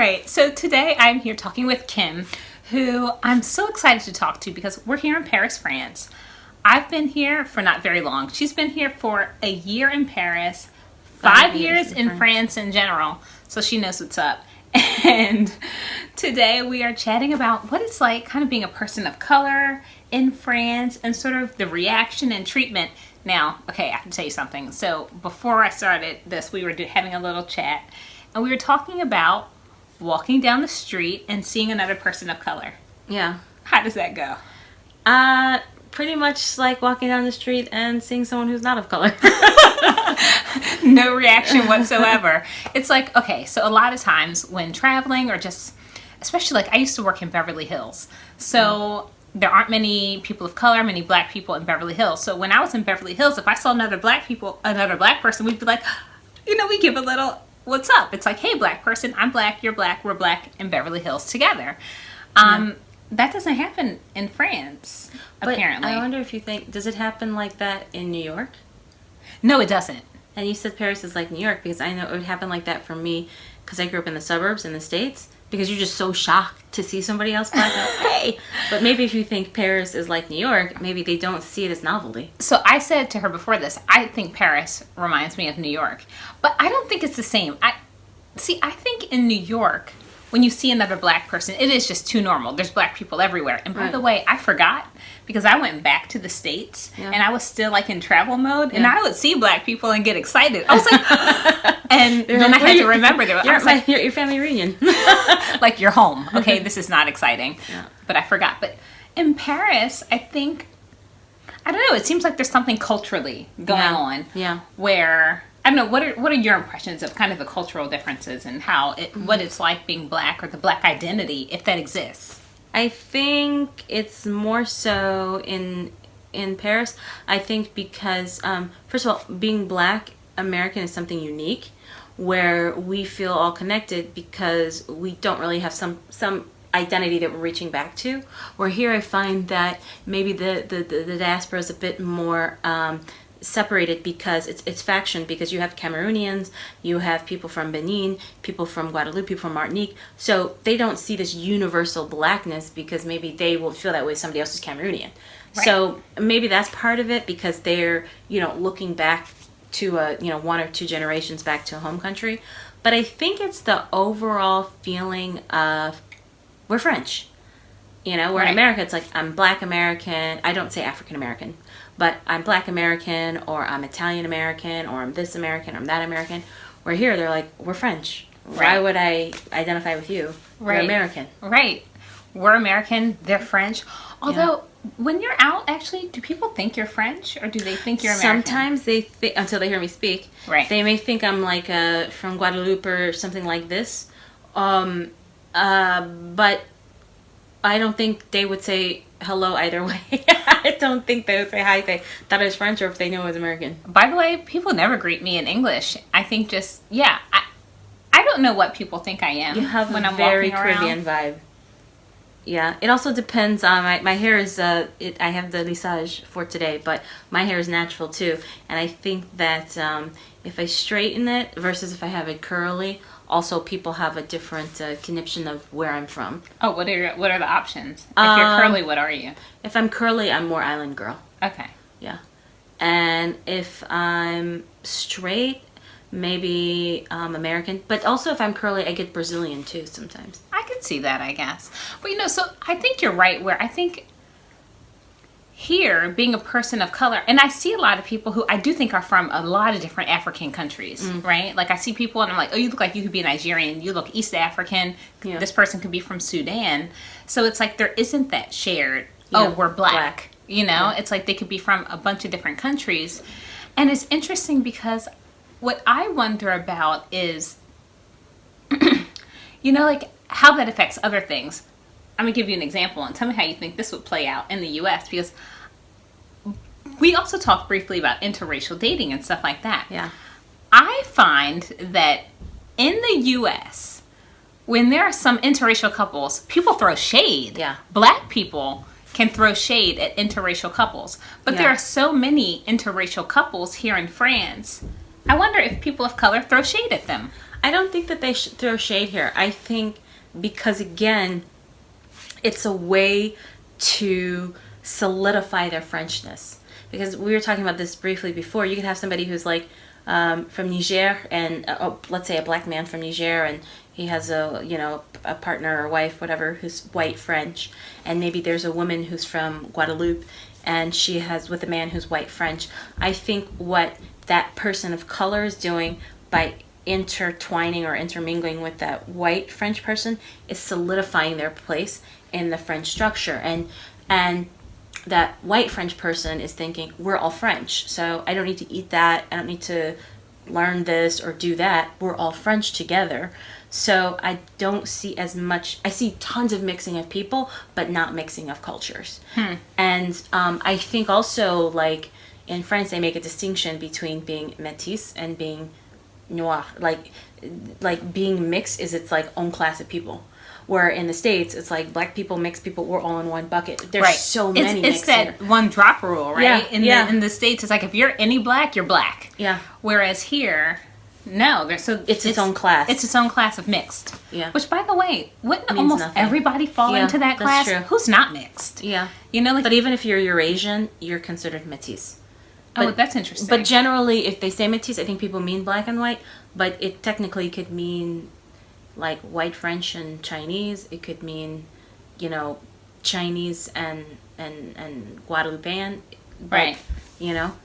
right, so today I'm here talking with Kim, who I'm so excited to talk to because we're here in Paris, France. I've been here for not very long. She's been here for a year in Paris, 5 years in France in general, so she knows what's up. And today we are chatting about what it's like kind of being a person of color in France and sort of the reaction and treatment. Now, okay, I have to tell you something. So before I started this, we were having a little chat, and we were talking about walking down the street and seeing another person of color. Yeah. How does that go? Pretty much like walking down the street and seeing someone who's not of color. No reaction whatsoever. It's like, okay, so a lot of times when traveling or just, especially like I used to work in Beverly Hills. So there aren't many people of color, many black people in Beverly Hills. So when I was in Beverly Hills, if I saw another black person, we'd be like, we give a little, what's up? It's like, hey, black person, I'm black, you're black, we're black in Beverly Hills together. That doesn't happen in France, apparently. I wonder if you think, does it happen like that in New York? No, it doesn't. And you said Paris is like New York, because I know it would happen like that for me, because I grew up in the suburbs in the States, because you're just so shocked to see somebody else black. Hey! But maybe if you think Paris is like New York, maybe they don't see it as novelty. So I said to her before this, I think Paris reminds me of New York. But I don't think it's the same. I think in New York, when you see another black person, it is just too normal. There's black people everywhere. And by the way, I forgot because I went back to the States and I was still like in travel mode and I would see black people and get excited. I was like, and then I had to remember that. You're at your family reunion. Like, you're home. Okay, this is not exciting. Yeah. But I forgot. But in Paris, I think, I don't know, it seems like there's something culturally going on. Yeah. Where, I don't know, what are your impressions of kind of the cultural differences and how what it's like being black or the black identity, if that exists? I think it's more so in Paris. I think because, first of all, being black American is something unique where we feel all connected because we don't really have some identity that we're reaching back to. Where here I find that maybe the diaspora is a bit more separated because it's faction, because you have Cameroonians, you have people from Benin, people from Guadeloupe, people from Martinique, so they don't see this universal blackness because maybe they will feel that way if somebody else is Cameroonian. Right. So maybe that's part of it, because they're looking back to one or two generations back to a home country. But I think it's the overall feeling of we're French. Where in America it's like I'm Black American. I don't say African American, but I'm Black American, or I'm Italian American, or I'm this American, or I'm that American. Where here they're like, we're French. Why would I identify with you? We're American. Right. We're American, they're French. Although, when you're out, actually, do people think you're French, or do they think you're American? Sometimes they think, until they hear me speak, they may think I'm like from Guadeloupe or something like this. But I don't think they would say hello either way. I don't think they would say hi if they thought I was French or if they knew I was American. By the way, people never greet me in English. I think just, I don't know what people think I am. You have when a I'm very walking Caribbean vibe. Yeah, it also depends on, my hair is, I have the lissage for today, but my hair is natural too. And I think that if I straighten it versus if I have it curly, also people have a different conception of where I'm from. Oh, what are the options? If you're curly, what are you? If I'm curly, I'm more island girl. Okay. Yeah. And if I'm straight, maybe American. But also if I'm curly, I get Brazilian too sometimes. I could see that, I guess. But so I think you're right, where I think here, being a person of color, and I see a lot of people who I do think are from a lot of different African countries, right? Like I see people and I'm like, oh, you look like you could be Nigerian, you look East African, this person could be from Sudan. So it's like there isn't that shared, we're black. It's like they could be from a bunch of different countries. And it's interesting because what I wonder about is, like how that affects other things. I'm going to give you an example and tell me how you think this would play out in the U.S. because we also talked briefly about interracial dating and stuff like that. Yeah. I find that in the U.S., when there are some interracial couples, people throw shade. Yeah. Black people can throw shade at interracial couples. But there are so many interracial couples here in France. I wonder if people of color throw shade at them. I don't think that they should throw shade here. I think because, again, it's a way to solidify their Frenchness. Because we were talking about this briefly before. You could have somebody who's like from Niger, and let's say a black man from Niger, and he has a partner or wife, whatever, who's white French, and maybe there's a woman who's from Guadeloupe, and she has with a man who's white French. I think what that person of color is doing by intertwining or intermingling with that white French person is solidifying their place in the French structure, and that white French person is thinking, we're all French, so I don't need to eat that, I don't need to learn this or do that, we're all French together. So I don't see as much, I see tons of mixing of people, but not mixing of cultures. And I think also, like, in France, they make a distinction between being métis and being noir. Like being mixed is its like own class of people. Where in the States, it's like black people, mixed people, we're all in one bucket. There's so many It's that here. one drop rule, right? Yeah, In the States, it's like if you're any black, you're black. Yeah. Whereas here, no. It's its own class. It's its own class of mixed. Yeah. Which, by the way, wouldn't Means almost nothing. everybody fall Yeah, into that that's class? true. Who's not mixed? Yeah. You know, like, But even if you're Eurasian, you're considered métis. oh, that's interesting. But generally, if they say métis, I think people mean black and white. But it technically could mean like white French and Chinese. It could mean, Chinese and Guadeloupean. But, Right.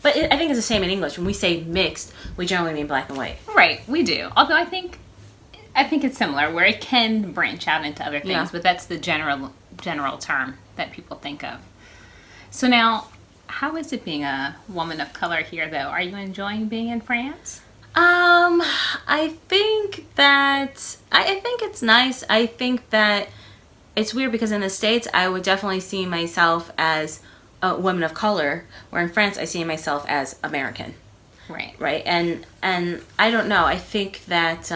But I think it's the same in English. When we say mixed, we generally mean black and white. Right, we do. Although I think it's similar, where it can branch out into other things, Yeah. but that's the general term that people think of. So now, how is it being a woman of color here, though? Are you enjoying being in France? I think that I think it's nice. I think that it's weird because in the States, I would definitely see myself as a woman of color, where in France, I see myself as American. Right. Right. And I don't know. I think that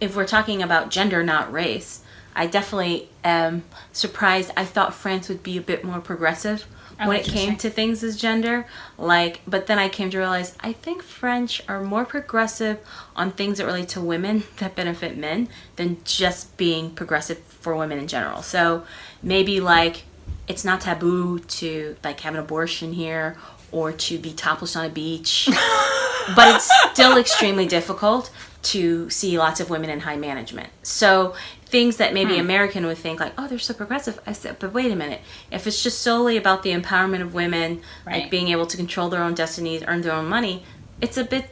if we're talking about gender, not race, I definitely am surprised. I thought France would be a bit more progressive when it came to things as gender. But then I came to realize I think French are more progressive on things that relate to women that benefit men than just being progressive for women in general. So maybe it's not taboo to have an abortion here or to be topless on a beach, but it's still extremely difficult to see lots of women in high management. So things that maybe American would think oh, they're so progressive. I said, but wait a minute. If it's just solely about the empowerment of women, Right. being able to control their own destinies, earn their own money, it's a bit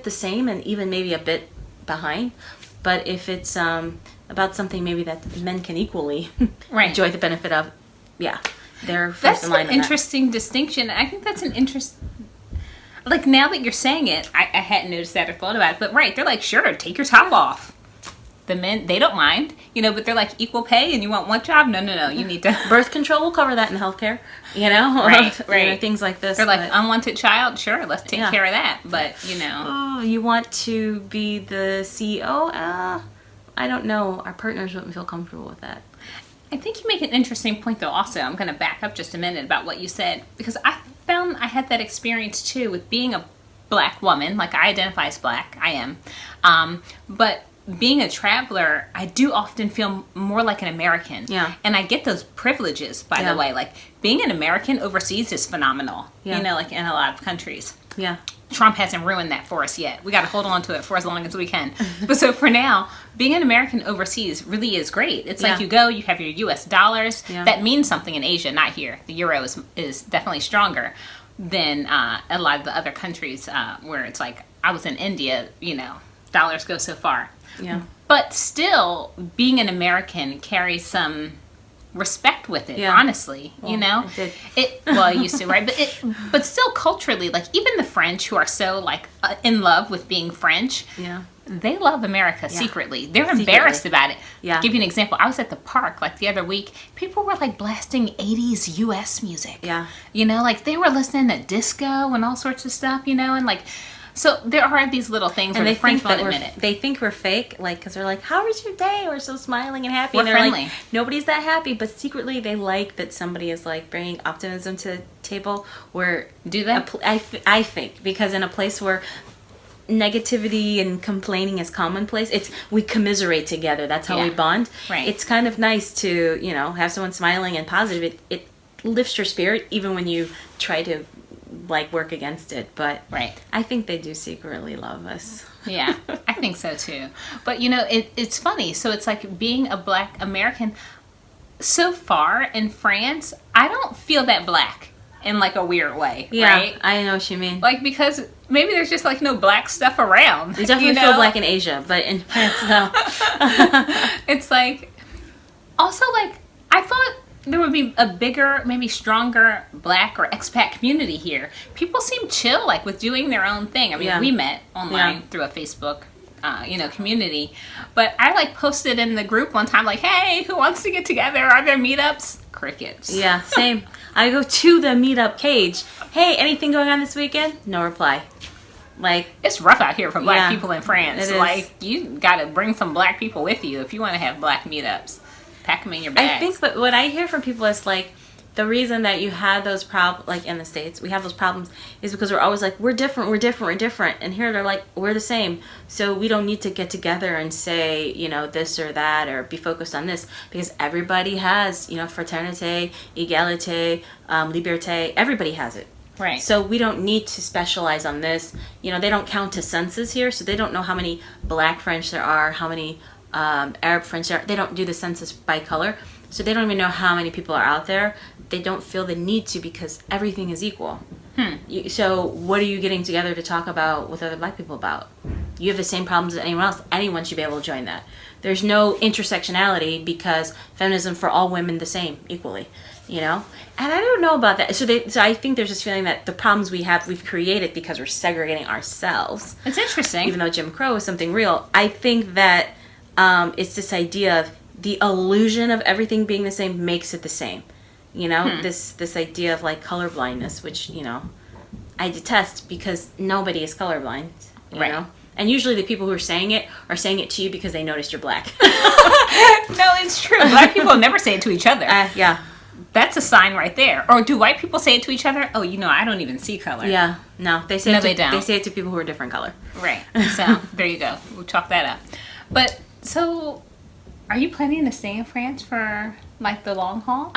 the same and even maybe a bit behind. But if it's about something maybe that men can equally Right. enjoy the benefit of, yeah, they're first That's in line an on that. interesting distinction. I think that's an interest. Like, now that you're saying it, I hadn't noticed that or thought about it. But right, they're like, sure, take your top off. The men, they don't mind, but they're like, equal pay and you want one job? No, you need to. Birth control will cover that in healthcare, Right. Things like this. They're like, but- unwanted child? Sure, let's take Yeah. care of that. But, Oh, you want to be the CEO? I don't know. Our partners wouldn't feel comfortable with that. I think you make an interesting point, though, also. I'm going to back up just a minute about what you said, because I found I had that experience, too, with being a black woman. Like, I identify as black. I am. But being a traveler, I do often feel more like an American. Yeah. And I get those privileges, by Yeah. the way. Like, being an American overseas is phenomenal, Yeah. like in a lot of countries. Yeah. Trump hasn't ruined that for us yet. We got to hold on to it for as long as we can. But so for now, being an American overseas really is great. It's like Yeah. you go, you have your US dollars. Yeah. That means something in Asia, not here. The euro is definitely stronger than a lot of the other countries where it's like, I was in India, dollars go so far. Yeah. But still, being an American carries some respect with it, Yeah. honestly. it did. Well, I used to, right? But still, culturally, like even the French, who are so in love with being French, Yeah. they love America secretly. They're embarrassed about it. Yeah. To give you an example, I was at the park the other week. People were blasting 80s US music. Yeah. They were listening to disco and all sorts of stuff. And so there are these little things where And the they French think that won't admit it. they think we're fake, because they're like, "How was your day?" We're so smiling and happy. We're and they're friendly. like, "Nobody's that happy," but secretly they like that somebody is bringing optimism to the table. Where Do they? I think because in a place where negativity and complaining is commonplace. We commiserate together. That's how we bond. Right. It's kind of nice to, have someone smiling and positive. It lifts your spirit even when you try to like work against it. But I think they do secretly love us. Yeah, I think so too. But it's funny. So it's like being a Black American. So far in France, I don't feel that Black in like a weird way. Yeah, right? I know what you mean. Like, because maybe there's just like no Black stuff around. You definitely feel Black in Asia, but in France, no. It's like, also like, I thought there would be a bigger, maybe stronger Black or expat community here. People seem chill, like with doing their own thing. I mean, we met online through a Facebook community, but I like posted in the group one time like, hey, who wants to get together? Are there meetups? Crickets. Yeah, same. I go to the meetup page. Hey, anything going on this weekend? No reply. Like, it's rough out here for Black people in France. It is. Like, you gotta bring some Black people with you if you want to have Black meetups. Pack them in your bags. I think, but what I hear from people is like, the reason that you had those problems, like in the States, we have those problems, is because we're always like, we're different. And here they're like, we're the same. So we don't need to get together and say, this or that, or be focused on this, because everybody has, fraternité, égalité, liberté, everybody has it. Right. So we don't need to specialize on this. They don't count to census here, so they don't know how many Black French there are, how many Arab French there are. They don't do the census by color. So they don't even know how many people are out there. They don't feel the need to, because everything is equal. So what are you getting together to talk about with other Black people about? You have the same problems as anyone else. Anyone should be able to join that. There's no intersectionality, because feminism for all women the same, equally. And I don't know about that. So I think there's this feeling that the problems we've created because we're segregating ourselves. It's interesting. Even though Jim Crow is something real, I think that it's this idea of the illusion of everything being the same makes it the same. This idea of like color blindness, which, I detest, because nobody is colorblind, you know? And usually the people who are saying it to you because they noticed you're Black. No, it's true. Black people never say it to each other. Yeah. That's a sign right there. Or do white people say it to each other? Oh, I don't even see color. Yeah. No, they say they don't. They say it to people who are different color. Right. So there you go. We'll chalk that up. But so, are you planning to stay in France for like the long haul?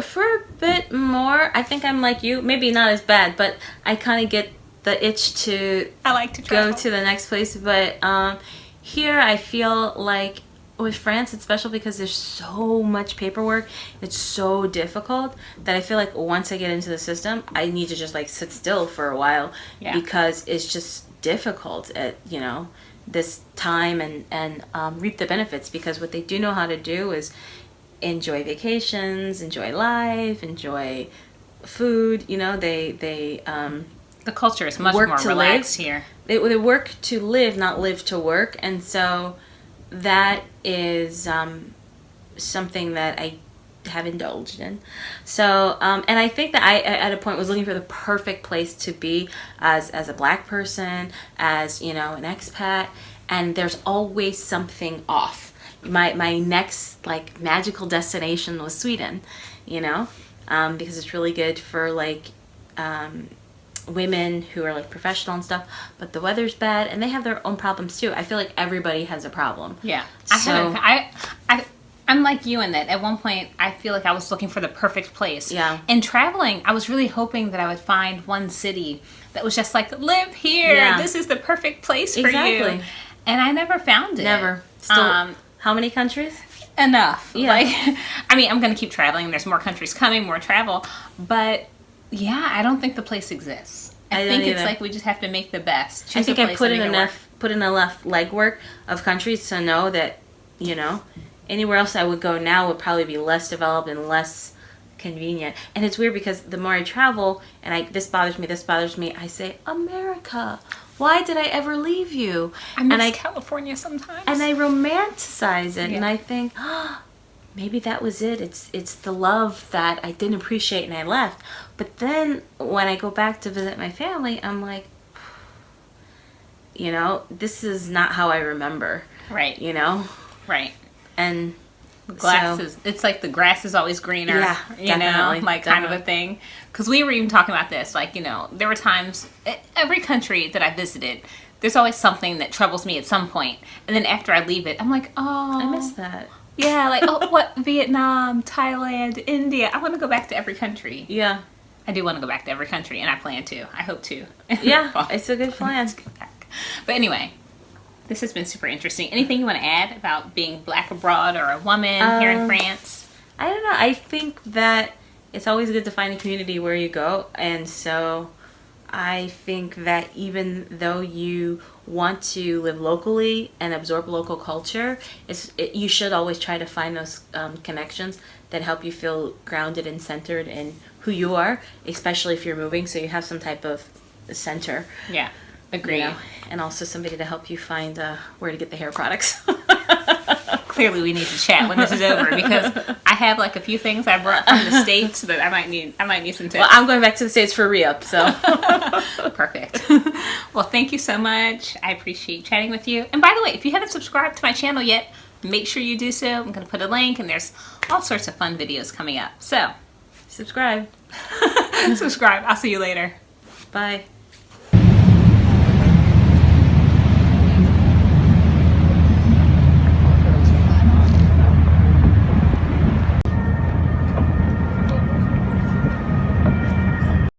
For a bit more. I think I'm like you. Maybe not as bad, but I kind of get the itch to. I like to travel. Go to the next place. But here I feel like with France it's special because there's so much paperwork. It's so difficult that I feel like once I get into the system, I need to just like sit still for a while because it's just difficult at this time and reap the benefits, because what they do know how to do is enjoy vacations, enjoy life, enjoy food. They the culture is much more relaxed here. They work to live, not live to work, and so that is something that I have indulged in. So and I think that I at a point was looking for the perfect place to be as a Black person, as an expat, and there's always something off. My next like magical destination was Sweden, because it's really good for like women who are like professional and stuff, but the weather's bad and they have their own problems too. I feel like everybody has a problem. Yeah. I'm like you in that at one point I feel like I was looking for the perfect place. Yeah. In traveling, I was really hoping that I would find one city that was just like, live here. Yeah. This is the perfect place for exactly. you. And I never found it. Never. Still, how many countries? Enough. Yeah. Like, I'm going to keep traveling. There's more countries coming, more travel. But yeah, I don't think the place exists. I think it's like we just have to make the best. I think I put in enough legwork of countries to know that, anywhere else I would go now would probably be less developed and less convenient. And it's weird because the more I travel and this bothers me, I say, America, why did I ever leave you? I miss California sometimes. And I romanticize it, and I think, maybe that was it. It's the love that I didn't appreciate and I left. But then when I go back to visit my family, I'm like, this is not how I remember. Right. Right. And it's like the grass is always greener. Yeah, kind of a thing. Because we were even talking about this, there were times, every country that I visited, there's always something that troubles me at some point. And then after I leave it, I'm like, oh. I miss that. Yeah, like, oh, what? Vietnam, Thailand, India. I want to go back to every country. Yeah. I do want to go back to every country, and I plan to. I hope to. Yeah, Well, it's a good plan. let's go back. But anyway, this has been super interesting. Anything you want to add about being black abroad or a woman here in France? I don't know. I think that it's always good to find a community where you go. And so I think that even though you want to live locally and absorb local culture, you should always try to find those connections that help you feel grounded and centered in who you are, especially if you're moving, so you have some type of center. Yeah, agree. You know, and also somebody to help you find where to get the hair products. Clearly we need to chat when this is over, because I have like a few things I brought from the States that I might need some tips. Well, I'm going back to the States for re-up, so. Perfect. Well, thank you so much. I appreciate chatting with you. And by the way, if you haven't subscribed to my channel yet, make sure you do so. I'm going to put a link, and there's all sorts of fun videos coming up. So, Subscribe. subscribe. I'll see you later. Bye.